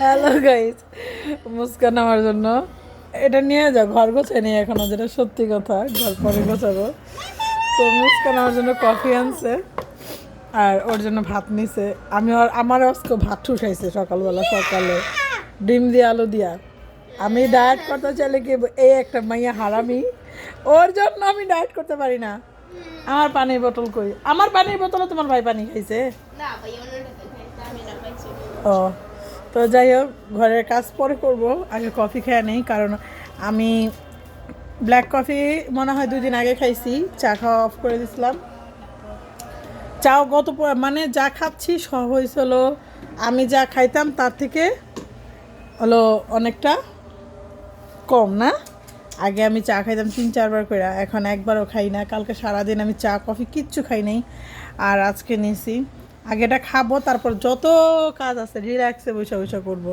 Hello guys, Muskan আমার জন্য এটা নিয়ে যাও, ঘর গোছায় নেই এখনো, যেটা সত্যি কথা, ঘর পরে গোছাবো। তো মুস্কান আমার জন্য কফি আনছে আর ওর জন্য ভাত নিছে। আমার আজকে ভাত ঠুসাইছে সকালে ডিম দিয়ে আলু দিয়া। আমি ডায়েট করতে চাইলে কি এই একটা মাইয়া হারামি, ওর জন্য আমি ডায়েট করতে পারি না। আমার পানির বোতল কই? আমার পানির বোতলে তোমার ভাই পানি খাইছে? ও, তো যাই হোক, ঘরের কাজ পরে করব, আগে কফি খেয়ে নেই। কারণ আমি ব্ল্যাক কফি মনে হয় 2 দিন আগে খাইছি, চা খাওয়া অফ করে দিছিলাম। চাও মানে যা খাচ্ছি সব হয়েছিল, আমি যা খাইতাম তার থেকে হলো অনেকটা কম না। আগে আমি চা খাইতাম 3-4 বার করে, এখন একবারও খাই না। কালকে সারাদিন আমি চা কফি কিচ্ছু খাই নাই, আর আজকে নিয়েছি। আগে এটা খাবো, তারপর যত কাজ আছে রিল্যাক্সে বসে বসে করবো।